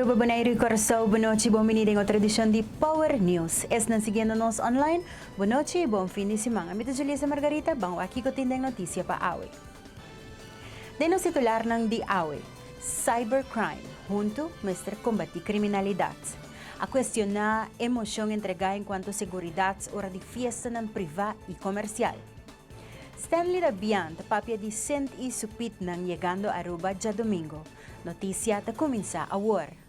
Aruba, Bonaire y Corazao, buenas noches, buen venido en otra edición de Power News. Están siguiéndonos online. Buenas noches y buen fin de semana. Mi nombre es Margarita, vamos aquí con la noticia para hoy. De nos titular ng di hoy, cybercrime, junto a combatir criminalidad. A questionar emoción entregada en cuanto a seguridad hora de fiesta ng privada y comercial. Stanley Rabiant, papia de Cent y Supit nang llegando a Aruba ya domingo. Noticia te comienza a war.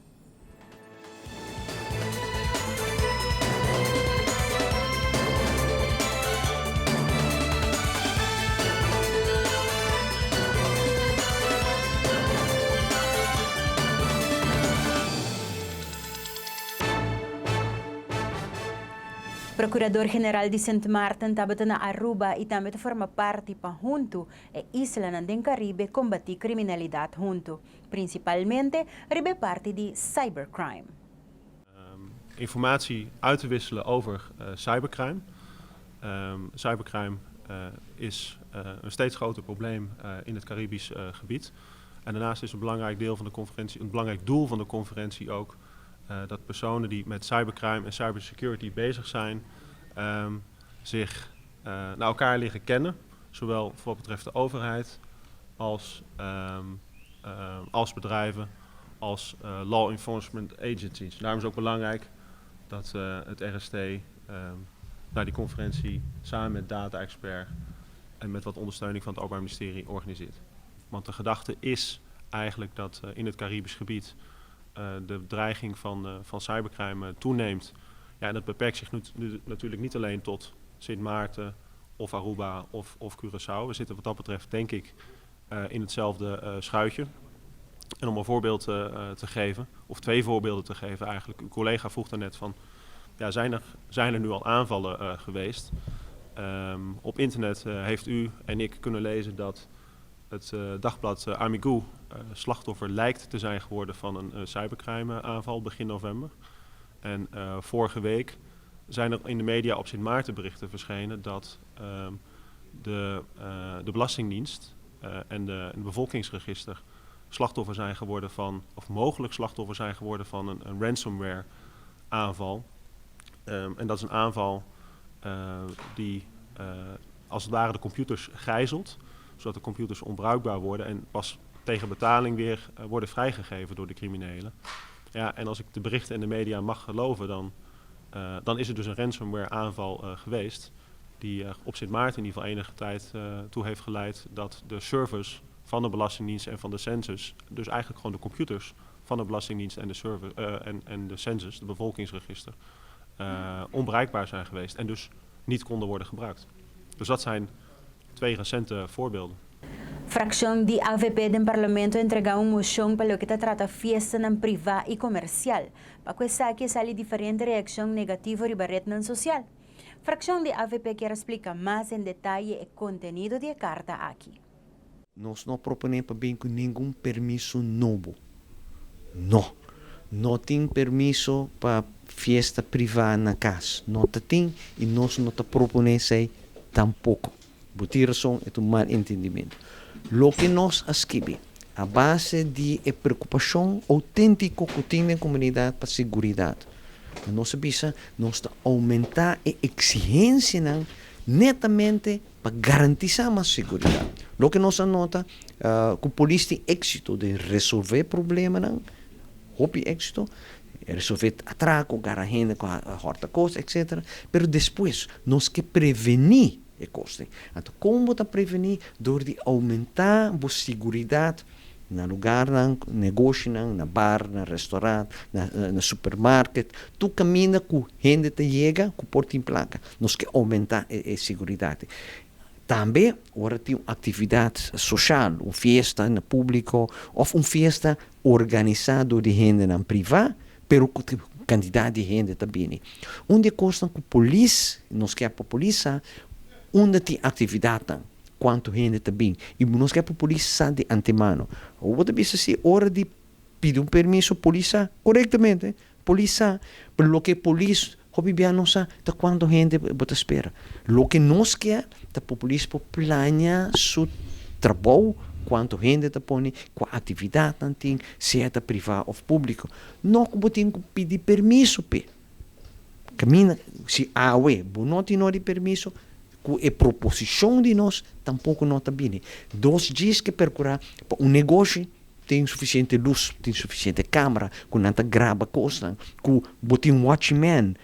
Procurador-General de St. Martin tabata na Aruba e também forma parte pa junto e isla ng Caribe combatir criminalidad junto, principalmente ribe parte de cybercrime. Informatie uit te wisselen over cybercrime. Cybercrime is een steeds groter probleem in het Caribisch gebied. En daarnaast is een belangrijk deel van de conferentie, een belangrijk doel van de conferentie ook dat personen die met cybercrime en cybersecurity bezig zijn, zich naar elkaar leren kennen. Zowel voor wat betreft de overheid als bedrijven, als law enforcement agencies. Daarom is het ook belangrijk dat het RST naar die conferentie samen met data-expert en met wat ondersteuning van het Openbaar Ministerie organiseert. Want de gedachte is eigenlijk dat in het Caribisch gebied de dreiging van cybercrime toeneemt. Ja, en dat beperkt zich nu natuurlijk niet alleen tot Sint Maarten of Aruba of Curaçao. We zitten wat dat betreft denk ik in hetzelfde schuitje. En om een voorbeeld te geven, of twee voorbeelden te geven eigenlijk. Uw collega vroeg daarnet van, ja, zijn er nu al aanvallen geweest? Op internet heeft u en ik kunnen lezen dat het dagblad Amigo slachtoffer lijkt te zijn geworden van een cybercrime aanval begin november. En vorige week zijn er in de media op Sint Maarten berichten verschenen dat de Belastingdienst en de bevolkingsregister slachtoffer zijn geworden van, of mogelijk slachtoffer zijn geworden van een ransomware aanval. En dat is een aanval die als het ware de computers gijzelt, zodat de computers onbruikbaar worden en pas tegen betaling weer worden vrijgegeven door de criminelen. Ja, en als ik de berichten in de media mag geloven, dan is er dus een ransomware aanval geweest die op Sint Maarten in ieder geval enige tijd toe heeft geleid dat de servers van de Belastingdienst en van de census, dus eigenlijk gewoon de computers van de Belastingdienst en de server en de census, de bevolkingsregister, onbereikbaar zijn geweest en dus niet konden worden gebruikt. Dus dat zijn twee recente voorbeelden. Fracción de AVP del Parlamento entregó una moción para lo que trata fiesta en privada y comercial. Para que sale diferente reacción negativa y barret social. Fracción de AVP quiere explicar más en detalle el contenido de la carta aquí. Nós não proponemos para bem com nenhum permisso novo. Não. Não tem permisso para festa privada na casa. Não tem e nós não proponemos tampouco. Botiração é um mal entendimento. Lo que nós escrevemos, a base de preocupação autêntica que tem a comunidade para a segurança. Nós sabemos, nós aumentar a exigência netamente para garantir mais segurança. Lo que nós anota, que a polícia tem êxito de resolver problemas, houve êxito, resolver atraco, garagem com a horta coisa, etc. Mas depois, nós que prevenir e custo. Então, como prevenir? Door de aumentar a segurança no lugar, no negócio, na bar, no restaurante, no supermercado. Tu caminha com gente que chega, com porta em placa. Nós que aumentar a segurança. Também, agora tem atividade social, uma festa no público, ou uma festa organizada de gente na privada, pero com quantidade de gente também. Onde custa que a polícia, nós que a polícia, onde tem atividade, quanto gente também. E nós que a polícia de antemano. Ou também se hora de pedir permisso à polícia, corretamente, polícia, pelo que a polícia, não sabe quanto gente bota espera. Lo que nós quer, a polícia planeia seu trabalho quanto gente tá põe, qual atividade tem, se é privado ou público. Não que tem que pedir permisso, Camina, se awe, não tem de permisso, que a proposição de nós tampouco não está bem. 2 dias que percurar negócio tem suficiente luz, tem suficiente câmera, que não grava coisas, que tem watchman,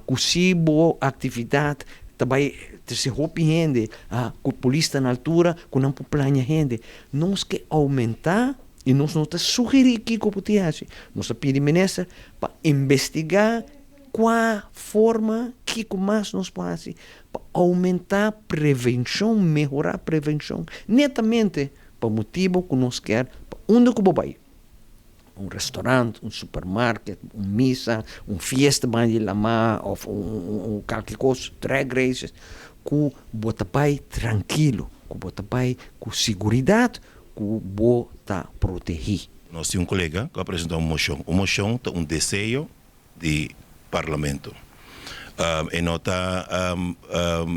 que se boa atividade, também se roupa gente, que a polícia na altura, que não plania gente. Nós que aumentar e nós não sugerir que pode fazer. Nós pedimos ministro para investigar qual forma que mais nós podemos fazer para aumentar a prevenção, melhorar a prevenção, netamente para o motivo que nós queremos, onde que vai? Restaurante, supermercado, missa, festa de lama, ou qualquer coisa, drag races, que bota pai tranquilo, que bota pai com segurança, que bota proteger. Nós temos colega que apresentou uma moção. Uma moção é desejo de parlamento. E não está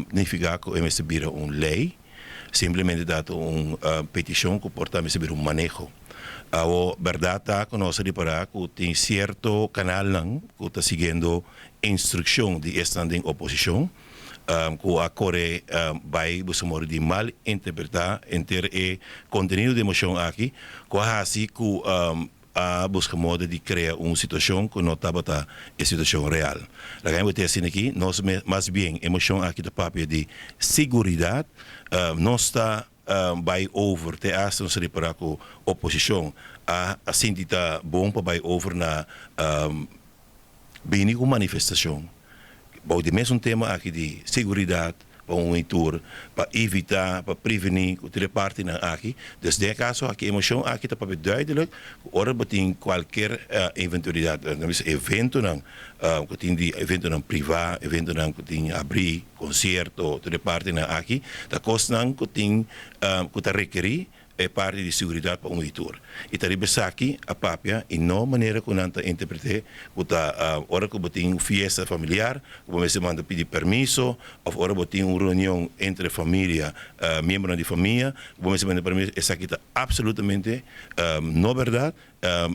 significa que receber uma lei, simplesmente dado uma petição que porta receber manejo. A verdade está que nós reparar que tem certo canal que está seguindo instrução de estando em oposição, que a Coreia vai buscar de mal interpretar entre o conteúdo de moção aqui, que assim que a busca modo de criar uma situação que não estava a situação real. A gente vai ter assim aqui, nós mais bem emoção aqui da papel de segurança, não está vai over te as nos reparar com oposição assim está bom para vai over na bem com manifestação. Bom, de mesmo tema aqui de segurança para um leitor, para evitar, para prevenir outra parte na aqui. Desde o caso aqui emoção aqui está para duidelijk, ora batin qualquer eventualidade, evento não, que tem de evento não privado, evento não que tem abrir concerto, outra parte na aqui, da costa não que tem que está requerir é parte de segurança para um leitor. E está aqui a papia e não maneira que não está interpretar que a hora que tem uma festa familiar, que você manda pedir permisso, ou hora que tem uma reunião entre família, membros de família, que você manda permisso, essa aqui está absolutamente não verdade.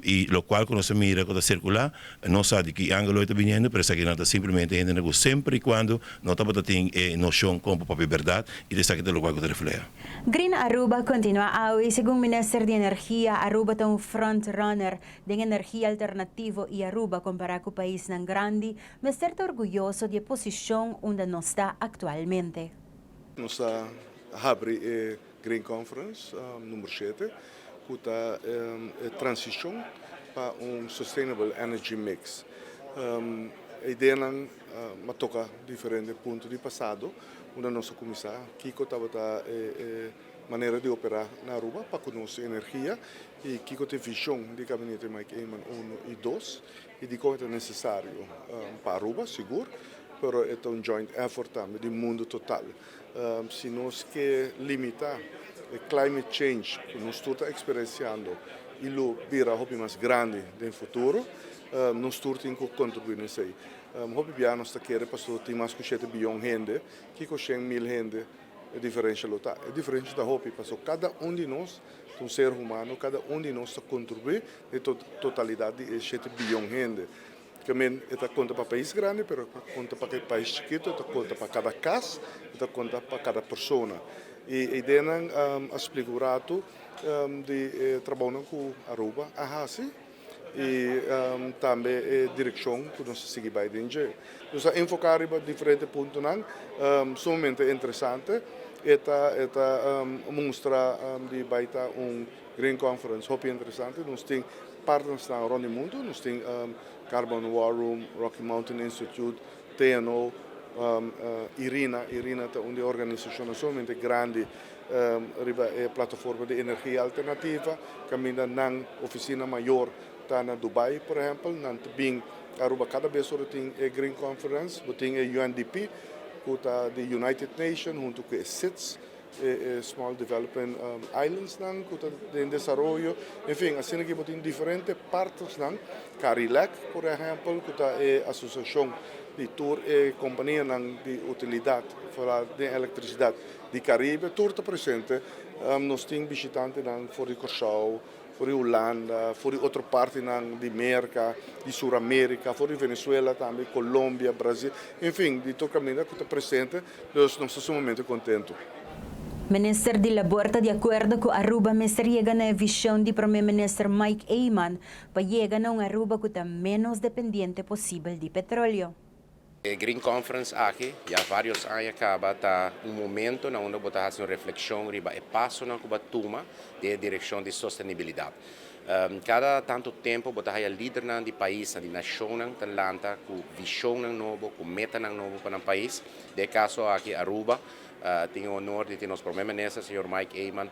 E lo qual que nós mira que está circular, não sabe que ângulo está vindo, mas aqui não está simplesmente entendendo sempre e quando não está tem noção como para a verdade e dessa aqui está lo qual que está reflete. Green Aruba continua awi según Minister de Energia, Aruba é front-runner de energia alternativo e Aruba compara com o país ng grande, mas está orgulhoso de posição onde nós está atualmente. Nós abrimos a Green Conference número 7, que está a transição para sustainable energy mix. A ideia é tocar diferentes pontos do passado, onde nossa comissão, Kiko estava maneira de operar na Aruba para conosco energia e Kiko tem visão de gabinete Mike Eman 1 e 2 e de como é necessário para Aruba, seguro, mas é joint effort também do mundo total. Se nós que limitar climate change que nós estamos experienciando e o vira hobby mais grande no futuro, nós estamos que contribuir nisso aí. Hobby bem nós queremos para ter mais que 7 bilhões de gente, que com 100 mil gente é diferente lutar. É diferente da hobby, porque cada de nós, um ser humano, cada de nós está contribuir na totalidade de 7 bilhões de gente. Também está conta para país grande, mas conta para país chiquito, está conta para cada casa, está conta para cada pessoa. E a ideia é explicar de trabalho com a Aruba, a Hasi, e também a direção que nós seguimos by dentro. Nós enfocar em diferentes pontos, sumamente interessante. Esta mostra de baita Green Conference, muito interessante. Nós temos partners na Ronnie Mundo, nós temos Carbon War Room, Rocky Mountain Institute, TNO, Irina é uma organização somente grande, a plataforma de energia alternativa, caminha na oficina maior, está na Dubai, por exemplo, também Aruba cada vez tem a Green Conference, tem a UNDP, que está de United Nations, junto com a SIDS, Small Development Islands, que está em desenvolvimento, enfim, assim que tem diferentes partes, CARILAC, por exemplo, que está a associação de tour e companhia de utilidade, falar de eletricidade de Caribe, tour está presente, nós temos visitantes for de Curaçao, for de Holanda, for de outra parte de América, de Sul-América, for de Venezuela também, Colômbia, Brasil, enfim, de toda maneira que está presente, nós estamos sumamente contentos. Minister de Labor está de acordo com Aruba, mas chega na visão de Primeiro-Ministro Mike Eyman para chegar a Aruba que está menos dependente possível de petróleo. A Green Conference aqui, já vários anos acaba, está momento onde você faz uma reflexão sobre o passo que você toma de direção de sustentabilidade. Cada tanto tempo, você é líder do país, da nação, da lanta, com visão nova, com meta nova para o país. De caso aqui, Aruba, tenho o honor de ter nosso primeiro-ministro, o Sr. Mike Eyman,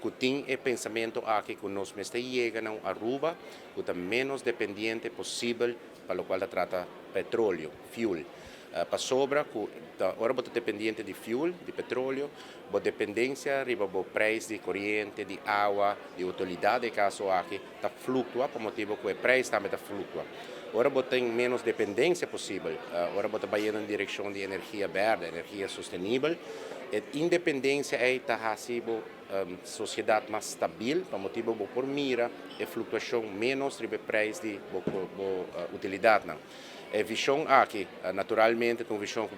que tem o pensamento aqui que nós chegamos a Aruba, que está menos dependente possível, para o qual trata petróleo, fuel. Para sobra, agora você é dependente de fuel, de petróleo, a dependência riba o preço de corrente, de água, de utilidade, caso aqui, está flutua, por motivo que o preço também está flutua. Agora você tem menos dependência possível, agora você vai indo em direção de energia verde, energia sustentável. A independência é uma sociedade mais estável, por motivo que por mira a flutuação menos do preço de utilidade. A visão aqui, naturalmente, é uma visão que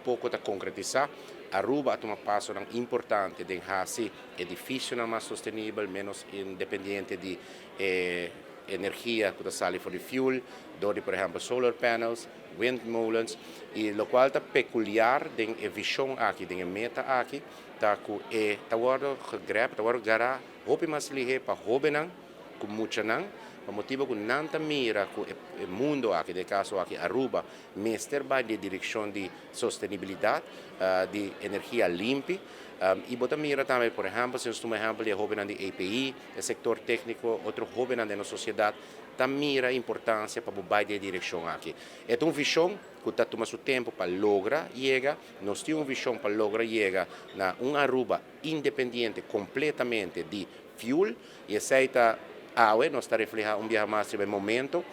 pouco está concretizada. Aruba é um passo importante de fazer edifício mais sustentável, menos independente de energia que sai for the fuel, door por exemplo solar panels, windmolens, e o qual está peculiar de a visão aqui, de a meta aqui, tá com tá agora grab, tá agora gara, hope mais lihe para hobenan, com muita não, por motivo que não tá mira com o mundo aqui, de caso aqui Aruba, mestre vai de direção de sustentabilidade, de energia limpa. E bota mira também, por exemplo, se nós exemplo de jovem de EPI, o setor técnico, outro jovem da nossa sociedade, também mira a importância para o de direção aqui. É uma visão que está tomando seu tempo para lograr chegar, nós temos uma visão para lograr chegar na uma Aruba independente completamente de fuel, e aceita água, nós está refletindo dia mais no momento,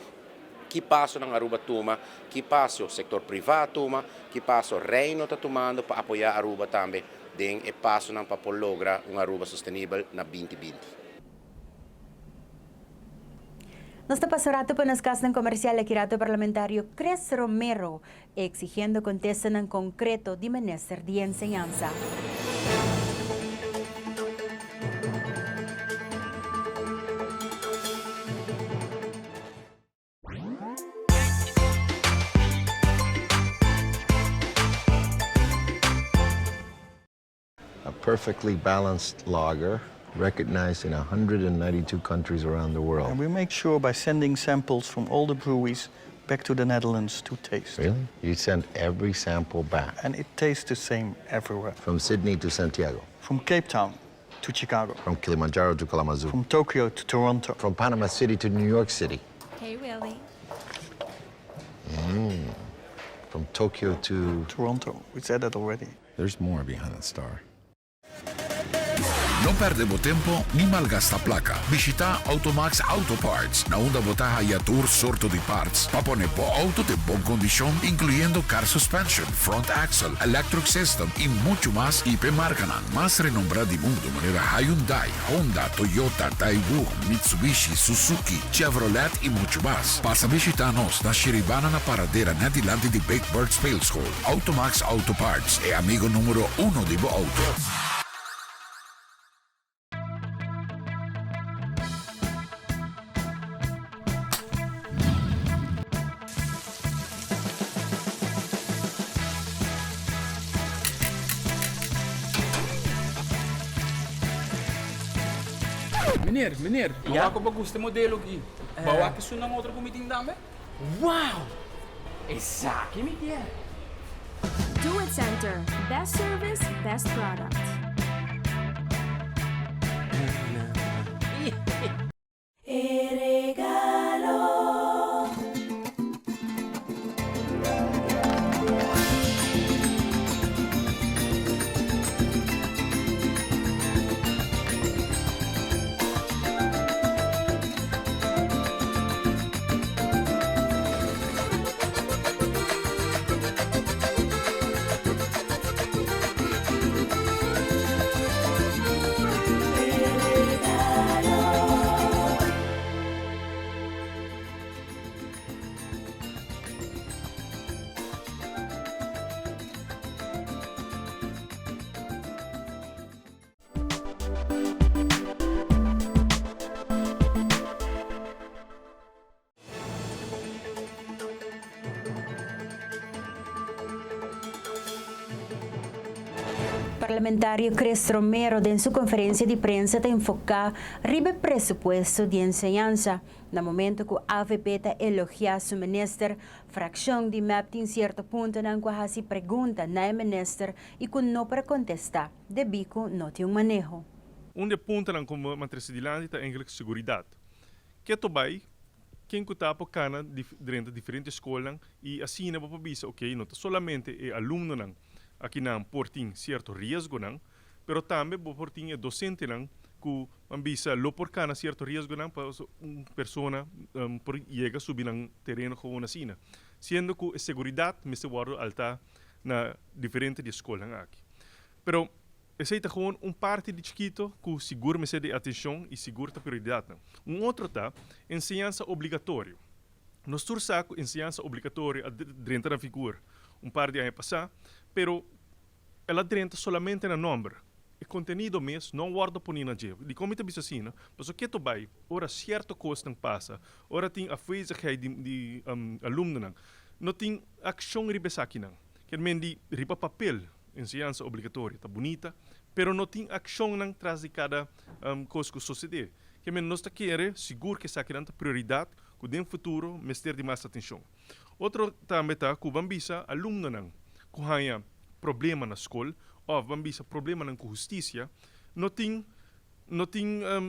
que passo na Aruba toma, que passo o setor privado toma, que passo o reino está tomando para apoiar a Aruba também. Den e passo para lograr uma Aruba sustentável na 2020. Nós está passando para nas casas comercial aqui rato parlamentário Cres Romero, exigindo contesta em concreto de Ministério de Enseñanza. A perfectly balanced lager, recognized in 192 countries around the world. And we make sure by sending samples from all the breweries back to the Netherlands to taste. Really? You send every sample back? And it tastes the same everywhere. From Sydney to Santiago? From Cape Town to Chicago. From Kilimanjaro to Kalamazoo? From Tokyo to Toronto. From Panama City to New York City? Hey, Willie. From Tokyo to... Toronto. We said that already. There's more behind the star. No perdemos tempo ni malgasta placa. Visita Automax Auto Parts, na onda botaja y tour sorto de parts. Pa poner po auto de buena condición, incluyendo car suspension, front axle, electric system y mucho más. Y pe marcanan más renombrada del mundo, manera Hyundai, Honda, Toyota, Daewoo, Mitsubishi, Suzuki, Chevrolet y mucho más. Pasa visitarnos na Shiribana na paradera na dilante de Big Bird Spale School. Automax Auto Parts, e amigo número 1 de bo auto. Meneer, bawa ko ba gusto modelo aqui? Bawa que isso não outro comiting dame? Wow! Exato, me quer. Do It Center. Best service, best product. Parlamentario Cres Romero en su conferencia de prensa te enfoca ribe presupuesto de enseñanza. Na momento que AVP ta elogia su minister, fracción de MAP en cierto punto nang kwahasi pregunta na minister y kun no para contestar, de bico no tiene un manejo. Um de punten aan como matrice de land é eigenlijk seguridade. Que tobai quem que tá por cana dentro de diferentes escolas e assim não pode bisa, ok, não solamente é aluno não aqui não portem certo risco não, pero também portem é docente não que ambisa lo por cana certo risco não para uma pessoa por chega subir no terreno com uma sina, sendo que a seguridade me se guarda alta na diferentes escolas aqui. Pero esse é gewoon parte de chiquito que seguro me de atenção e seguro a prioridade. Outro tá ensinança obrigatória. Nós tursaco ensinança obrigatória dentro da figura. Par de anos passar, pero ela dentro somente na número. O conteúdo mesmo não guarda por ninguém. De como está bisa assim, mas o que tu vai, ora certo coisa não passa, ora tem a fezigheid de aluno não tem ação ribesa aqui não. Quer dizer, de riba papel ensinança obrigatória, tá bonita, pero não tem ação não traz de cada coisa que sucede. Que nós está querendo seguro que essa criança prioridade, que dentro futuro mestre de mais atenção. Outro também tá que bambisa aluno não, que há problema na escola, ou bambisa problema não com justiça, não tem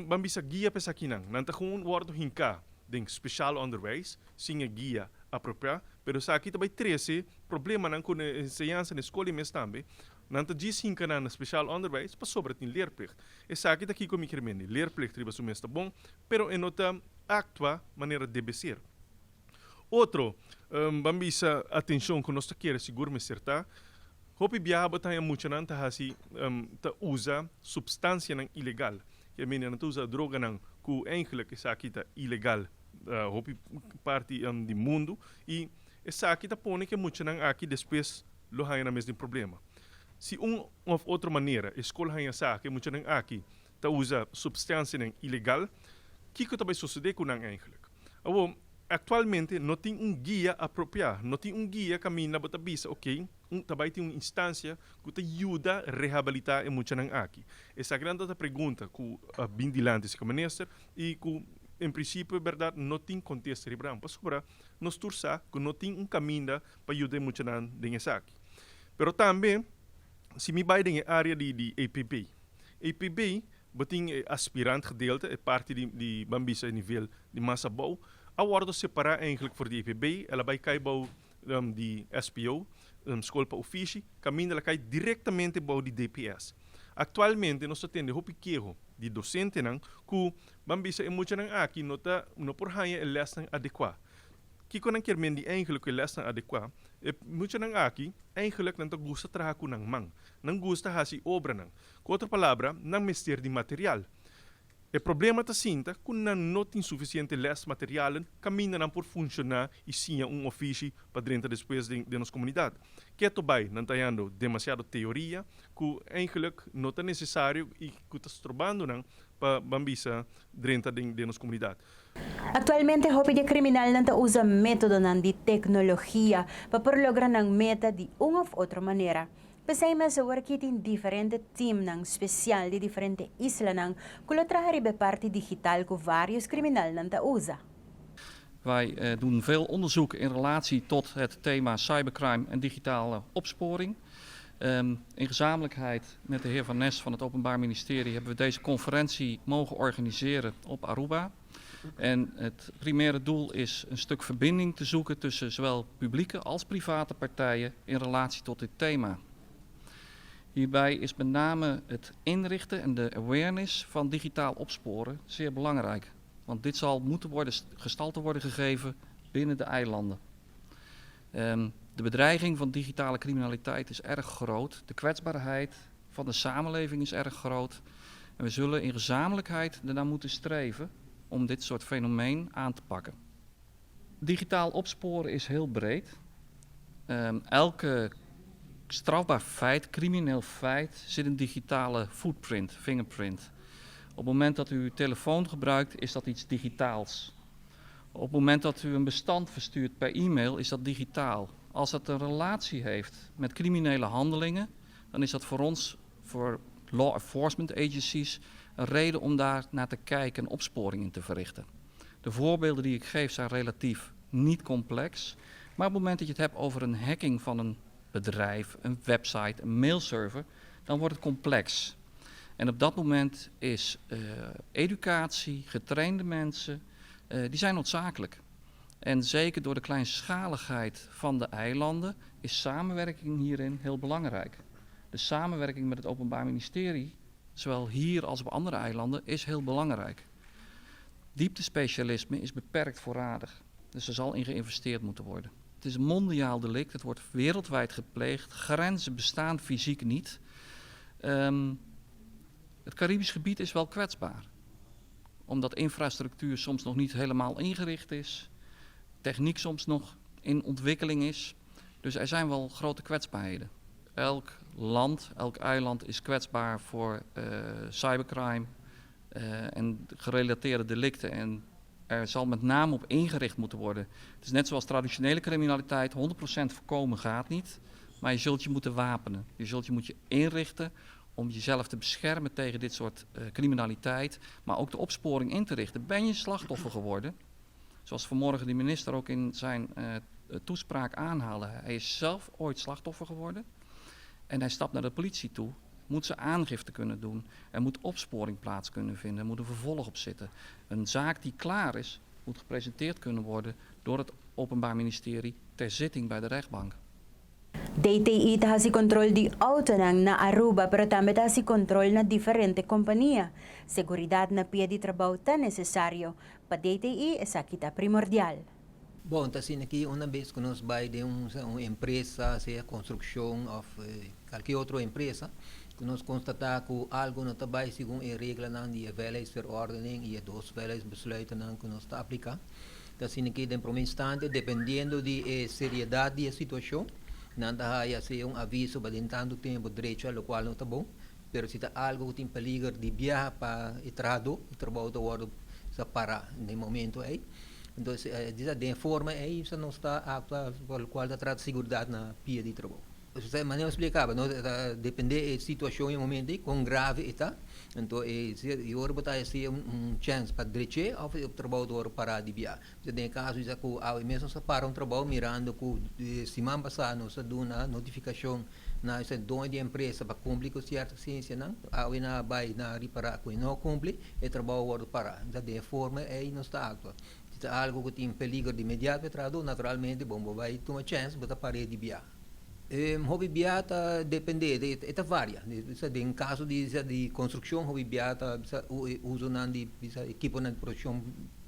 bambisa guia para aqui não, não tá com word hinka, den speciaal onderwijs, sim guia apropriada, pero sa aqui também 13 problema não com ensinança na escola mesmo também, não tá diz hinka na speciaal onderwijs, para sobre tem leerplicht. E sa aqui daqui como incremento, leerplicht riba sumes tá bom, pero en nota actua maneira deve ser. Outro, bambisa atenção que nós queremos seguro me certa, hopi biaba tá muito não tá assim, tá usa substância não ilegal. Que a menina não usa droga não, que eigenlijk essa aqui tá ilegal, hopi parte do mundo e essa aqui tá põe que muito não aqui depois lo há na mesmo problema. Se ou outra maneira escola há essa que muito não aqui tá usa substância não ilegal, que vai suceder com não eigenlijk? Atualmente não tem guia apropriado, não tem guia caminho na bota bisa, ok? Também tem uma instância que te ajuda a reabilitar e muito não aqui. Essa grande pergunta que a bindilantes que minister e que em princípio é verdade não tem contexto cerebral, para sobrar nós torcer que não tem caminho para ajudar muito não nessa aqui. Pero também se me vai na área de APB tem aspirante gedeelte, é parte de bambisa nível de massa boa. A worden separar eigenlijk voor de EPB, ela vai cair bouw de SPO, School para Ofício, caminho ela cai diretamente bouw de DPS. Atualmente nós temos um pequeno de docente não, que bambisa é muito não aqui não por hanha é lesson adequado. Que quando quer mendi eigenlijk é lesson adequado, é muito não aqui eigenlijk não gosta trabalhar com não gosta fazer obra não. Com outra palavra, não mestre de material. O problema está sinta que não tem suficiente les material caminha não por funcionar e sim ofício para dentro depois de nossa comunidade. Que é vai não está tendo demasiado teoria que eigenlijk não é necessário e que está se trabalhando não para bambisa dentro de nossa comunidade. Atualmente, o de criminal não usa método de tecnologia para lograr uma meta de uma ou outra maneira. Pesai mas work in diferente team ng special de diferente isla ng kulotraharibe parte digital ko varios criminal ng usa. Wij doen veel onderzoek in relatie tot het thema cybercrime en digitale opsporing. In gezamenlijkheid met de heer Van Nes van het Openbaar Ministerie hebben we deze conferentie mogen organiseren op Aruba. En het primaire doel is een stuk verbinding te zoeken tussen zowel publieke als private partijen in relatie tot dit thema. Hierbij is met name het inrichten en de awareness van digitaal opsporen zeer belangrijk. Want dit zal moeten gestalte worden gegeven binnen de eilanden. De bedreiging van digitale criminaliteit is erg groot. De kwetsbaarheid van de samenleving is erg groot. En we zullen in gezamenlijkheid ernaar moeten streven om dit soort fenomeen aan te pakken. Digitaal opsporen is heel breed. Elke strafbaar feit, crimineel feit, zit een digitale footprint, fingerprint. Op het moment dat u uw telefoon gebruikt, is dat iets digitaals. Op het moment dat u een bestand verstuurt per e-mail, is dat digitaal. Als dat een relatie heeft met criminele handelingen, dan is dat voor ons voor law enforcement agencies een reden om daar naar te kijken en opsporingen te verrichten. De voorbeelden die ik geef zijn relatief niet complex, maar op het moment dat je het hebt over een hacking van een bedrijf, een website, een mailserver, dan wordt het complex. En op dat moment is educatie, getrainde mensen, die zijn noodzakelijk. En zeker door de kleinschaligheid van de eilanden is samenwerking hierin heel belangrijk. De samenwerking met het Openbaar Ministerie, zowel hier als op andere eilanden, is heel belangrijk. Dieptespecialisme is beperkt voorradig, dus er zal in geïnvesteerd moeten worden. Het is een mondiaal delict, het wordt wereldwijd gepleegd, grenzen bestaan fysiek niet. Het Caribisch gebied is wel kwetsbaar, omdat infrastructuur soms nog niet helemaal ingericht is, techniek soms nog in ontwikkeling is. Dus er zijn wel grote kwetsbaarheden. Elk land, elk eiland is kwetsbaar voor cybercrime en gerelateerde delicten. En er zal met name op ingericht moeten worden. Het is net zoals traditionele criminaliteit, 100% voorkomen gaat niet. Maar je zult je moeten wapenen. Je moet je inrichten om jezelf te beschermen tegen dit soort criminaliteit. Maar ook de opsporing in te richten. Ben je slachtoffer geworden? Zoals vanmorgen de minister ook in zijn toespraak aanhaalde. Hij is zelf ooit slachtoffer geworden. En hij stapt naar de politie toe. Moet ze aangifte kunnen doen. Er moet opsporing plaats kunnen vinden. Er moet een vervolg op zitten. Een zaak die klaar is, moet gepresenteerd kunnen worden door het Openbaar Ministerie ter zitting bij de rechtbank. DTI tahasi control di auto nang na Aruba pero também tahasi control na diferente companhia. Seguridad na pia di trabalho tan necessário. Pa DTI essa kita primordial. Bom, está sendo aqui uma vez que nós vai de uma empresa, seja construção ou qualquer outra empresa, que nós constatamos que algo não está bem segundo a regra de veiligheidsverordening e dos veiligheidsbesluiten que nós está aplicando. Está sendo aqui de primeiro instante, dependendo da seriedade da situação, não dá a ser aviso para tanto tempo direito, o qual não está bom, mas se está algo que tem perigo de viajar para o trabalho está parar no momento aí. Então, de forma aí, isso não está apta, pelo qual está tratando de segurança na pia de trabalho. Você não explicava, não depende da situação em momento aí, quão grave está. Então, eu vou botar assim chance para direito ou o trabalhador parar de viajar. Se tem caso isso que ao mesmo se para trabalho mirando que semana passada nós deu uma notificação na dono de empresa para cumprir com certa ciência não, ao na vai na reparar que não cumpre, o trabalhador parar. De forma aí não está apto. Se algo que tem perigo de imediato entrado, naturalmente, bom, vai ter uma chance para parar de viajar. Hobby viata depende, это varia. Em caso de construção, hobby viata uso de equipo de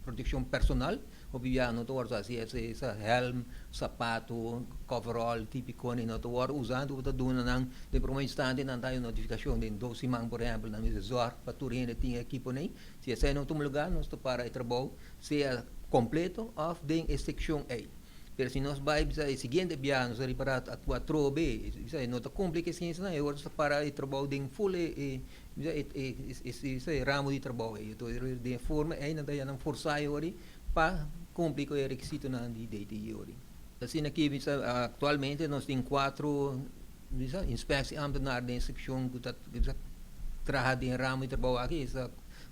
proteção personal, hobby viata não torna assim, essa helm, sapato, coverall típico, não torna usando para dona não de primeiro instante não dá notificação de 12 semanas por exemplo, não é zor para turine tem equipo nem, se esse não tem lugar, nós para o trabalho seja completo ou de seção A. Pero se nós vai o seguinte viagem, nós reparar a 4B, não está complica assim, não é hora para o trabalho de full esse ramo de trabalho, então de forma ainda daí não forçar hora para cumprir o requisito na de DTI hora. Assim aqui atualmente nós temos 4 inspeções ambulares de secção que trabalha em ramo de trabalho aqui,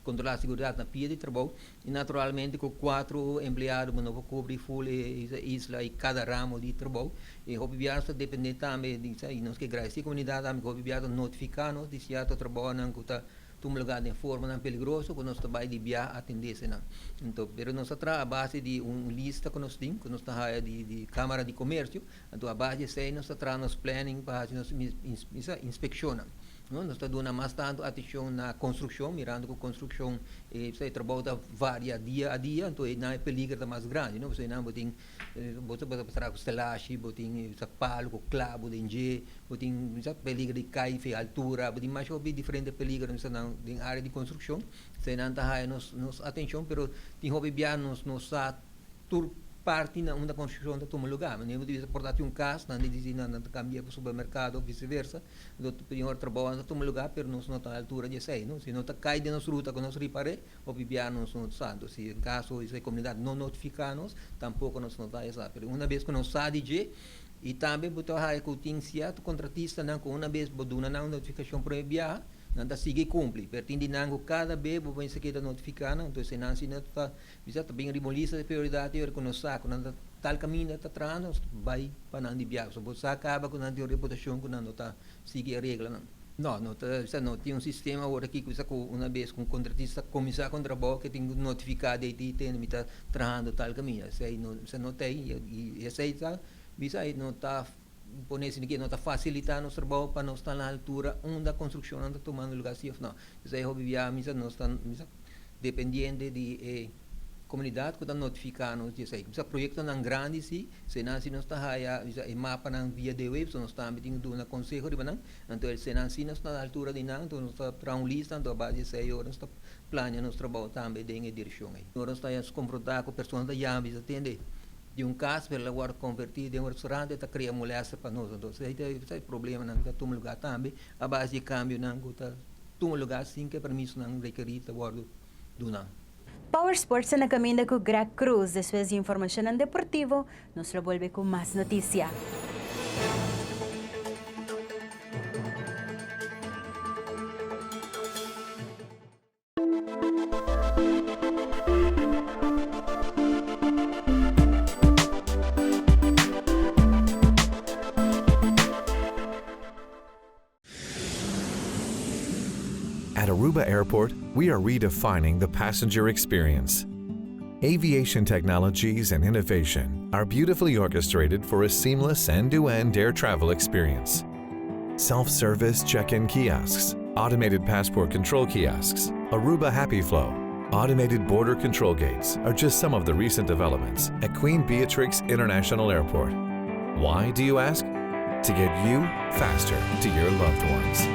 controlar a segurança na pia de trabalho e naturalmente com 4 empregados não cobre full isla e cada ramo de trabalho e o governo depende também de nós que agradecer a comunidade também o governo notificar-nos de certo trabalho não que está lugar de forma não perigoso que nós trabalho de viajar atender-se não então pero nós trabalhamos a base de lista que nós temos que nós trabalhamos de câmara de comércio então a base de nós trabalhamos planning para nós inspecionamos. Nós estamos dando mais tanto atenção na construção, mirando que a construção trabalha varia dia a dia, então não é peligro mais grande, não? Você não tem, você pode passar com estelagem, tem palo, clavo, tem peligro de cair, de altura, tem mais diferentes peligros na área de construção. Você não está nos atenção, mas tem hobby nos parte na construção da toma lugar, mas nem devia portar caso, não dizia não cambia para o supermercado ou vice-versa, do pior trabalho na toma lugar, mas não está à altura de sei, não, se não está cai de nossa ruta que nós repare, ou viviar nos santo, se em caso essa comunidade não notificar-nos, tampouco nós não está essa, mas uma vez que nós sabe de E também botar a cotinha o contratista não com uma vez boduna não notificação para enviar, não tá sigue cumpre. Pertinde não cada vez bo vai se queda notificar não, então se não se não tá, bisa também remolista de prioridade eu reconhecer com não tal caminho tá trando vai para não enviar. So você acaba com não ter reputação com não tá sigue a regra não. Não tem um sistema agora aqui que uma vez com o contratista começar com o trabalho que tem notificado e tem trando tal caminho. Isso não tem e essa aí tá bisa aí não está ponendo aqui não está facilitando o trabalho para não estar na altura onde a construção não está tomando lugar assim não. Isso aí o vivia misa não está dependente de comunidade que está notificando isso aí. Esse projeto não grande sim, se não está aí o mapa não via de web, se não está metido na conselho de banang, então se não está na altura de não, então está para um lista, então a base de aí horas está planeando nosso trabalho também em direção aí. Agora está a se confrontar com pessoas da Yambis, atende. De um caso para agora convertir em um restaurante está criando moléstia para nós, então aí tem problema não está tomando lugar também, a base de câmbio não está tomando lugar sim que permisso não requerido agora do não. Power Sports na caminho com Greg Cruz. Después de información deportivo, nos vuelve con más noticia. At Aruba Airport, we are redefining the passenger experience. Aviation technologies and innovation are beautifully orchestrated for a seamless end-to-end air travel experience. Self-service check-in kiosks, automated passport control kiosks, Aruba Happy Flow, automated border control gates are just some of the recent developments at Queen Beatrix International Airport. Why, do you ask? To get you faster to your loved ones.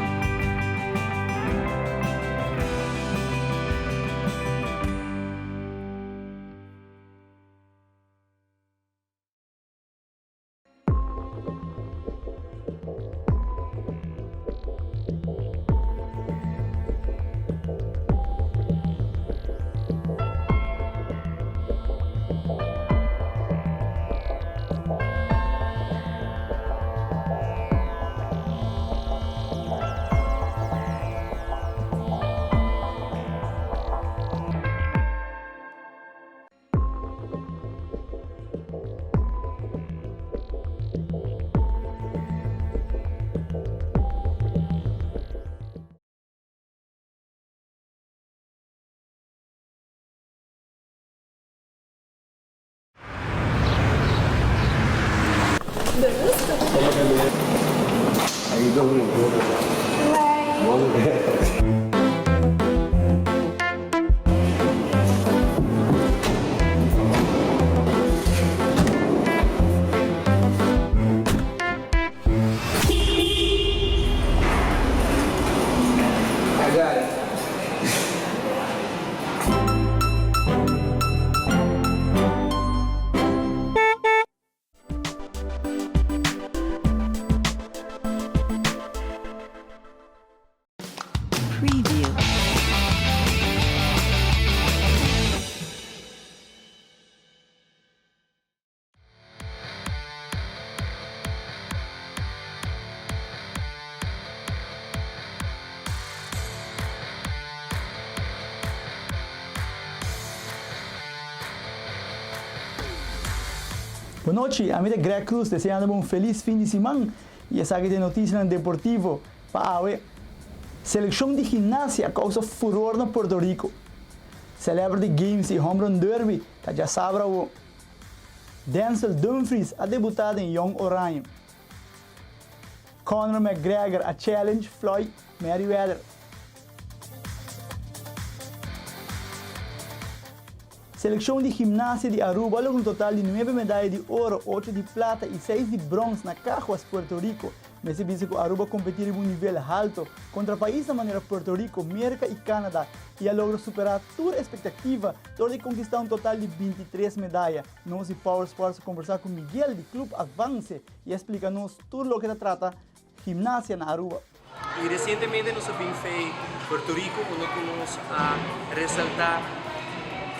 Boa noite, a mim é Greg Cruz, desejando um feliz fim de semana e essa aqui é notícia deportivo para a seleção de ginástica causa furor no Porto Rico. Celebra de Games e Home Run Derby, que já sabe o Denzel Dumfries a debutado em Young Orion. Conor McGregor a challenge Floyd Mayweather. Seleção de ginástica de Aruba logrou um total de 9 medalhas de ouro, 8 de prata e 6 de bronze na Caguas, Puerto Rico. Nesse vídeo, que Aruba competir em um nível alto contra países da maneira Puerto Rico, América e Canadá e logrou superar toda a expectativa, de conquistar um total de 23 medalhas. Nós e Power Sports conversar com Miguel do Clube Avance e explicar-nos tudo o que se trata ginástica na Aruba. Y recientemente nos vimos en Puerto Rico cuando fuimos a resaltar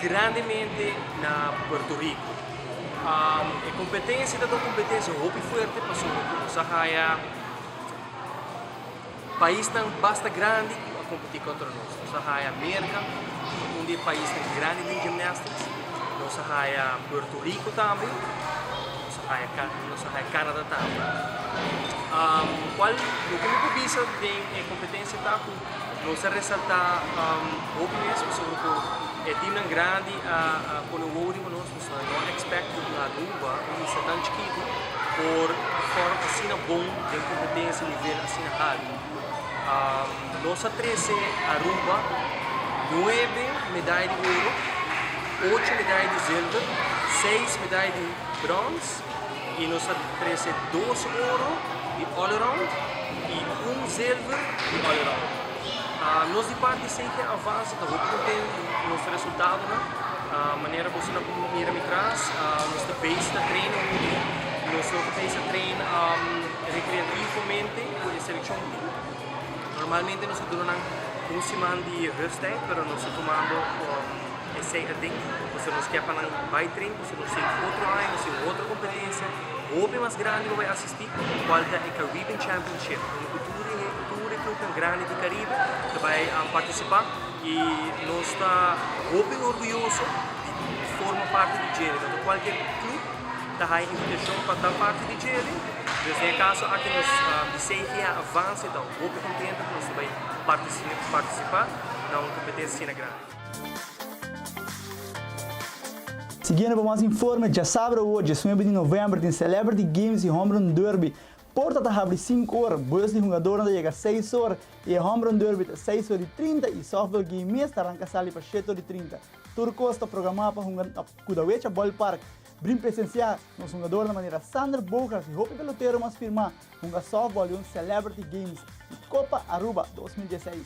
grandemente na Puerto Rico. A competência da competência, o forte passou por Sahaya. País não basta grande a competir contra nós. Sahaya América, onde país tão grande em ginástica. Sahaya Puerto Rico também. Sahaya Canadá também. Qual o que me visa tem a competência tá com nós ressaltar o mesmo sobre o time grande quando o último nós não expect na Aruba isso tão chiquito por forma assim bom de competência nível assim alto. Nós 13 Aruba 9 medalhas de ouro, 8 medalhas de silver, 6 medalhas de bronze e nós 13 2 ouro de all around e 1 silver de all around. Nós de parte sempre avança, está muito contente com o nosso resultado, né? A maneira que você não mira me traz, nosso país está treinando, nosso país está treinando recreativamente com a seleção. Normalmente nós estamos com semana de rest, mas nós estamos tomando esse ading, você nos quer para vai treino, você nos tem outro ano, você tem outra competência, o open mais grande vai assistir, qual é o Caribbean Championship, um grande de Caribe que vai participar e nós está bem orgulhoso de formar parte de Jerry. Então, qualquer clube está aí invitação para estar parte de Jerry. Nesse caso, aqui nós deseja avançar, então, bem contente que nós vai participar na competência grande. Seguindo para mais informes, já sabe hoje, 9 de novembro, tem Celebrity Games e Home Run Derby. Porta está abre 5 horas, bus de jogador chega a 6 horas e a Home Run Derby está 6 horas e 30 e softball game está arranca sali para 7 horas e 30. Turco está programado para jogar Kudawecha Ballpark. Brim presenciar nos jogadores da maneira Sander Bogart e Hope Pelotero mas firmar jogar softball e Celebrity Games e Copa Aruba 2016.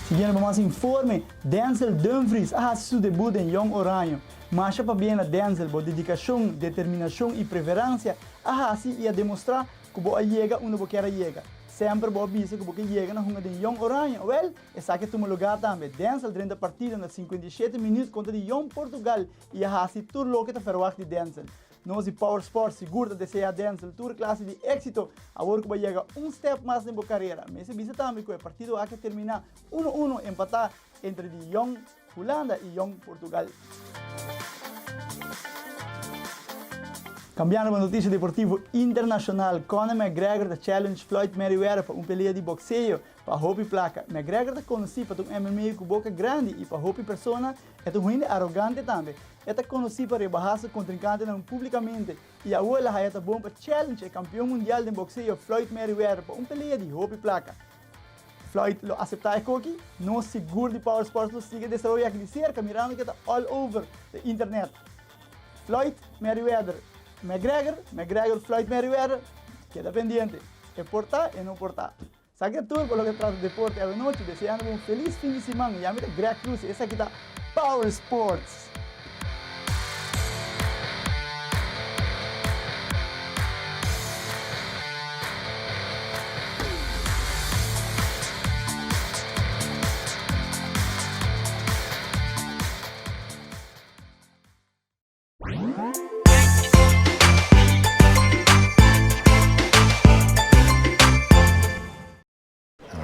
Seguindo para mais informe, Denzel Dumfries faz seu debut em Young Oranho. Mas para bem a Denzel, com dedicação, determinação e preferência, e a demonstrar que você chega onde você quer chegar. Sempre você avisa que você chega na rua de Young Oranho. Well, essa aqui é o lugar também. Denzel durante a partida nos 57 minutos contra Young Portugal e tudo lo que está ferroado de Denzel. Nós de Power Sports seguro deseja a Denzel toda classe de êxito. Agora que vai chegar step mais na sua carreira. Mas se avisa também que o partido aqui terminar 1-1 empatar entre Young Holanda e Young Portugal. Cambiando para notícia deportiva internacional, Conor McGregor da challenge Floyd Mayweather para pelea de boxeo para Hopi placa. McGregor está conhecido para MMA com boca grande e para Hopi persona é muito arrogante também. Está conhecido para rebaixar seu contrincante publicamente e agora ele está bom para challenge o campeão mundial de boxeo Floyd Mayweather para pelea de Hopi placa. Floyd lo acepta aqui, não seguro de Power Sports lo sigue desarrollando de cerca, mirando que está all over the internet. Floyd Mayweather, McGregor, Floyd Mayweather, queda pendiente. É portar e não portar. Sabe tudo por lo que trata de deporte a noite, desejando um feliz fim de semana. E a minha Greg Cruz, essa aqui está Power Sports.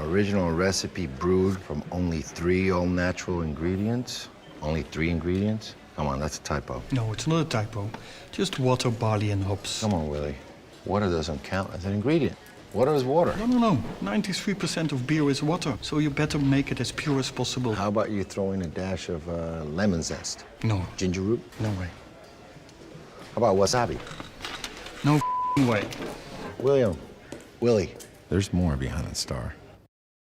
Original recipe brewed from only 3 all-natural ingredients? Only 3 ingredients? Come on, that's a typo. No, it's not a typo. Just water, barley, and hops. Come on, Willie. Water doesn't count as an ingredient. Water is water. No. 93% of beer is water, so you better make it as pure as possible. How about you throw in a dash of lemon zest? No. Ginger root? No way. How about wasabi? No way. Willie, there's more behind that star.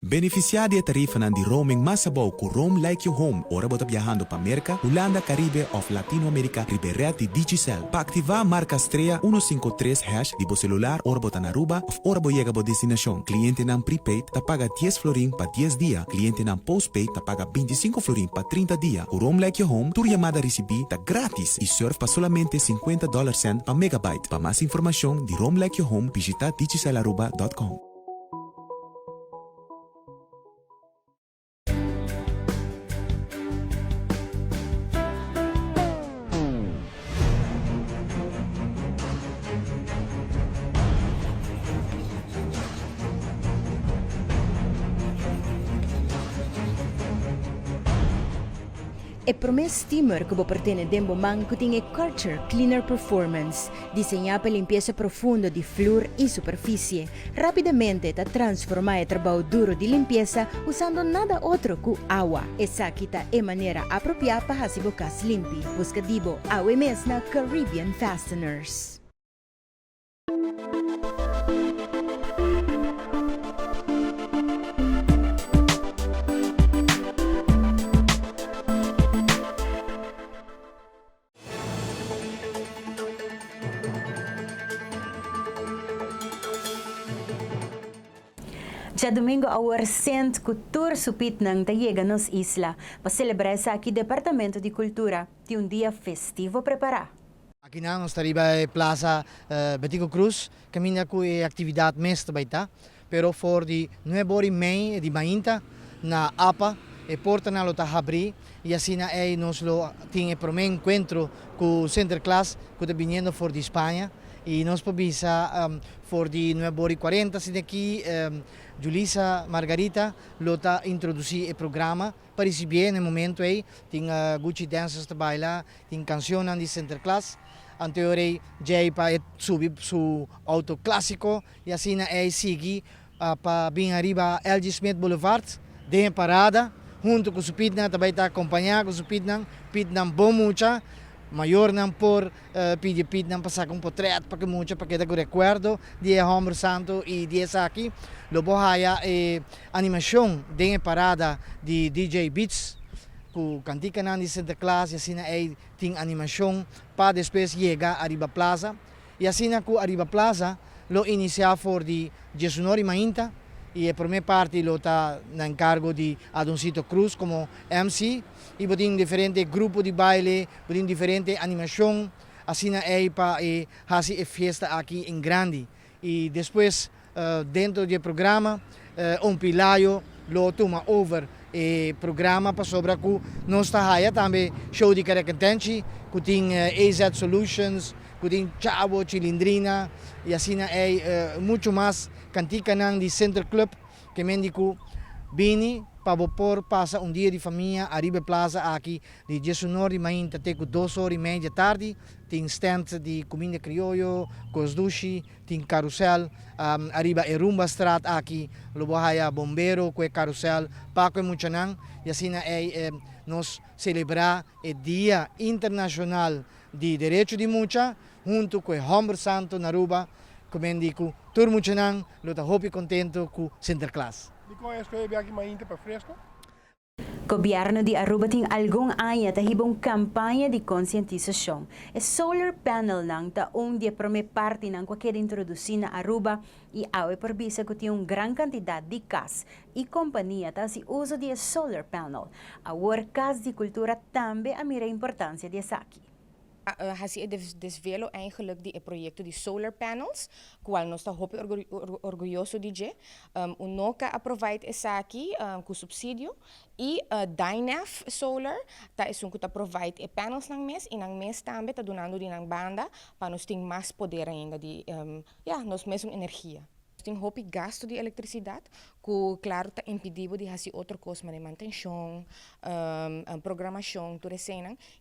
Beneficiar de tarifa de roaming mais sabaw com Roam Like Your Home, ora bota viajando para América, Holanda, Caribe ou Latinoamérica, Riberet de Digicel. Para ativar marca estreia 153# de bo celular, ora bota na Aruba, ou ora bo chega bo destinação. Cliente não prepaid, ta paga 10 florin para 10 dias. Cliente não postpaid, ta paga 25 florin para 30 dias. O Roam Like Your Home, tu chamada recebi, ta grátis e surf para solamente $50 per megabyte. Para mais informação de Roam Like Your Home, visita digicelaruba.com. E promes steamer que pertene dembo man kuting e Karcher Cleaner Performance, diseñada para limpieza profundo de flúor y superficie. Rápidamente te transforma el trabajo duro de limpieza usando nada otro que agua. Esa quita de manera apropiada para hacer bocas limpi. Busca dibo agua mesna Caribbean Fasteners. Sa domingo, our Cent Cultura supit ng Tayega nos isla para celebrar sa aqui Departamento de Cultura de dia festivo preparar. Aqui na nós estariba Plaza Betico Cruz, caminha com a atividade mesta baita, pero for de 9 horas e meia de mainta na APA, e porta na lota abrir e assim nós tinha para um encontro com o Center Class que está vindo for de Espanha e nós podemos for de 9 horas e 40 se daqui Julissa Margarita lota introduzir o programa para receber no momento aí tem Gucci Dancers de baila tem canção de Center Class anterior já para subir su auto clássico e assim sigue para vir arriba LG Smith Boulevard de parada junto com o Pitnan também está acompanhado com o Pitnan bom mucha maior não por pedir Pitnan passar com portrait para que mucha para que dê recuerdo de Homer Santo e de essa aqui lobo haya animação de parada de DJ Beats com cantica na de Center Class e assim tem animação para depois chegar a Arriba Plaza e assim com Arriba Plaza lo iniciar for de 19 mainta e a primeira parte lo está na encargo de Adoncito Cruz como MC e tem diferentes grupos de baile, tem diferentes animação, assim para fazer a festa aqui em grande e depois dentro do programa pilaio lo toma over e programa para sobre que nós está também show de caracantense que tem AZ Solutions que tem Chavo, Chilindrina e assim muito mais cantica de Center Club que mendico bini para por passa dia de família Arriba Plaza aqui de 19 mainta até 2 horas e meia da tarde tem stand de comida criollo, cosdushi, tem carrossel arriba e rumba strat aqui lobo haya bombero com carrossel para que muito nang e assim nós celebrar o Dia Internacional de Direito de Mucha junto com Homer Santo na Aruba como digo, todo mundo não, eu estou contente com o Center Class. E com isso, eu aqui mainta para fresco? Gobyerno de Aruba tem algum anya tahibong kampanya de conscientização. E solar panel nang taong dia prome parte ng qualquer introduzir na Aruba e awe perbisa que tem gran quantidade de cas e companhia ta si uso de solar panel. Our cas de cultura também a mira importância de aqui. Hij desvelo eigenlijk die projecten die solar panels, qual nós está hope orgulhoso de unoka provide essa aqui com subsídio e Dynaf Solar tá é que tá provide panels nang mes e nang mes também tá donando di nang banda para nós ter mais poder ainda de nós mesmo energia. Tem hope gasto de eletricidade, que claro está impedido de fazer outra coisa, de manutenção, programação, tudo isso,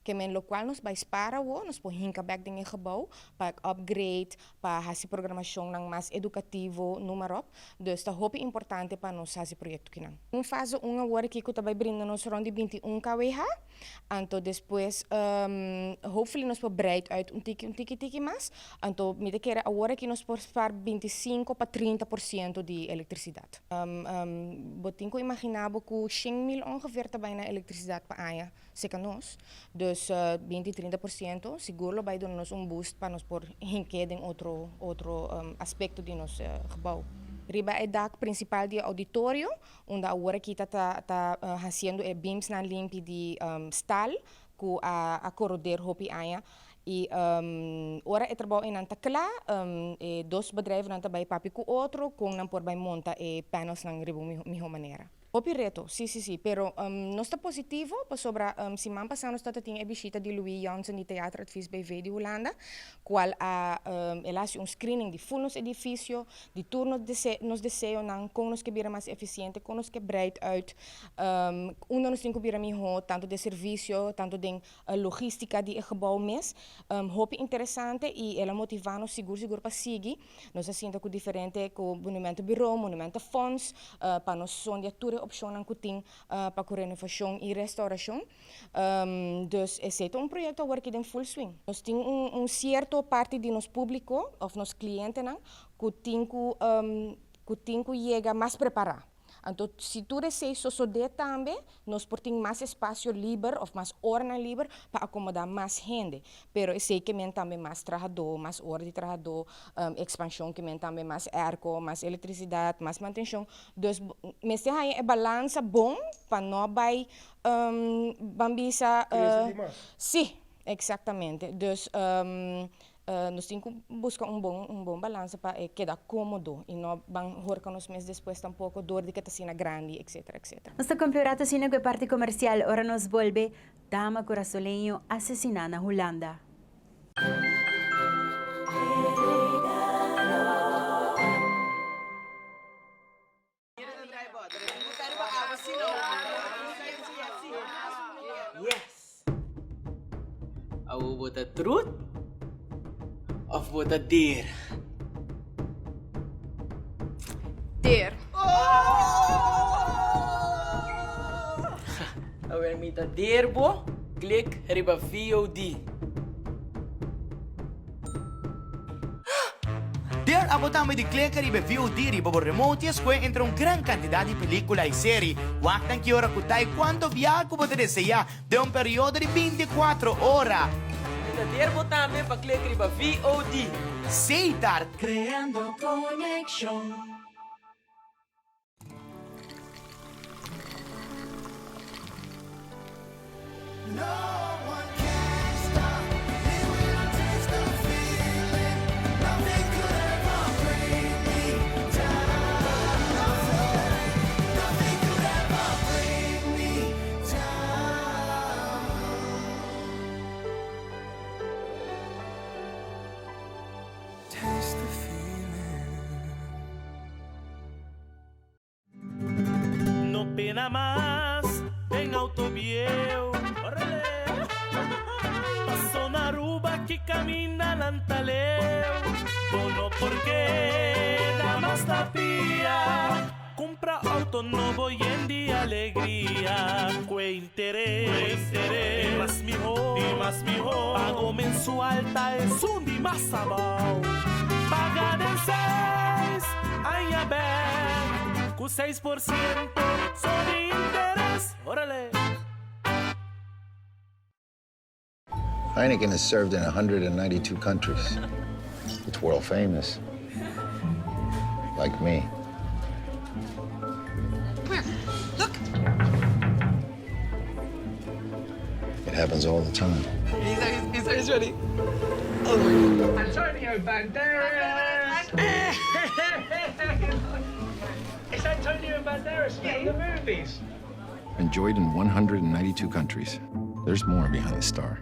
que men lo qual nos vai para nós podemos hincar back em gebouw, para upgrade, para fazer programação mais educativo, número. Dus está hope importante para nós fazer projeto que não. Fase hora que eu também brinda nos rond de 21 kWh, então depois hopefully nós podemos breed uit tiki mais, então me quer a hora que nós podemos para 25 para 30% de eletricidade. Botin ko imaginabo ko 100,000 ongeveer tabay na eletricidade pa aya seca nós. Dus 20-30% siguro vai dar nos boost para nós por hinkeding outro aspecto de nos gebouw. Riba é dak principal de auditório, onde agora kita tá haciendo beams na limpi de stal ku a corroder hopi aya. E ora é trabalho em Antakla, dois bedrijven nanta bij papi com outro, com não por bij monta e panos nang ribo miho maneira. Op reto, sì, pero non sta positivo, sobre settimana passata stata a visita di Louis Janssen di Teatradvies bij VD Holanda, qual helaas un screening di full nos edificio, di turno nos deseo nan con nos que bira mais eficiente, con nos que breed uit, nos tem que bira miho, tanto de servicio, tanto de logística di gebouw mes, hoop interessante e ela motivano seguro para seguir, nos assinta com diferente com monumento bureau, monumento fonds, para nos sondiature opção ang kuting para com renovação e restauração, dus é projeto work in full swing. Nós temos certo parte de nos público of nos clientes não, que chega mais preparado. Então, se tu desejas sosodé também, nós temos mais espaço livre, ou mais hora livre, para acomodar mais gente. Pero eu sei que também mais trabalhador, mais hora de trabalhador, expansão que também mais airco, mais eletricidade, mais manutenção. Então, mas é balança bom para não vai bambisa. Sim, exatamente. Então, nós temos que buscar bom balanço para quedar cômodo e não vamos nos meses depois tampouco dor de que está grande, etc. Nuestro campeonato sino que parte comercial ahora nos vuelve dama corazoleño asesinada na Holanda. Yes. Aku buat the truth of buat the dare. Dare. Awel mita dare bo, klik riba VOD. Dare abotamos de click riba VOD riba por remote e square entre gran cantidad de películas e séries. Waktan que hora kutai quanto viaco você deseja de período de 24 horas. Dare bo também para click riba VOD. Seitar. Creando connection. Pena más en autobieu. Pasó na Aruba que camina lantaleu. Bono porque da más tapia. Compra auto novo y en día alegría. Que interés, y más mijo. Pago mensual ta es un di más sabao. Paga del 6, ay a ver, con 6% son de interés. Órale. Heineken is served in 192 countries. It's world famous. Like me. Where? Look. It happens all the time. He's ready. Oh my God. Antonio Banderas. It's Antonio Banderas from the movies. Enjoyed in 192 countries. There's more behind the star.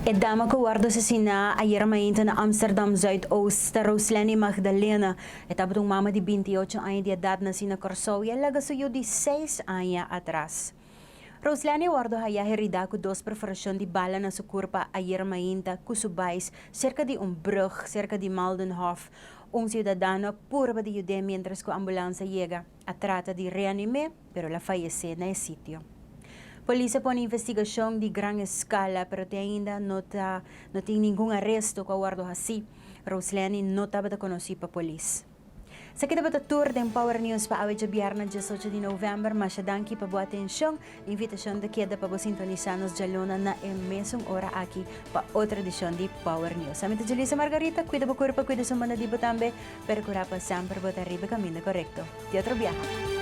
Het dame guardo asesina ayer mainta na Amsterdam Zuidoost, Roslani Magdalena. Esta batong mama de 28 anos de edad na sina Corso e ela gasou de 6 anos atrás. Roslani guardo haya herida com 2 perfurações de bala na sua corpo ayer mainta, kusubais, cerca de brug, cerca de Maldenhof. Cidadano purba de Judea mientras que a ambulância chega. A trata de reanimar, pero la fallece na sítio. Polícia põe investigação de grande escala, pero ainda não tem nenhum arresto com o guarda assim. Roslani não estava conhecida para a polícia. Sa kita ba tour ng Power News pa awit sa biyernes 18 de November, masyadanki pa buat atensyong, invitasyon da queda pa po sintonizanos jalona na mesong ora aqui pa outra edição de Power News. Sa mita Julissa Margarita, cuida ba cuida sa mga di ba tambe, pero cura pa sempre ba arriba camino correcto. Di otro viaje.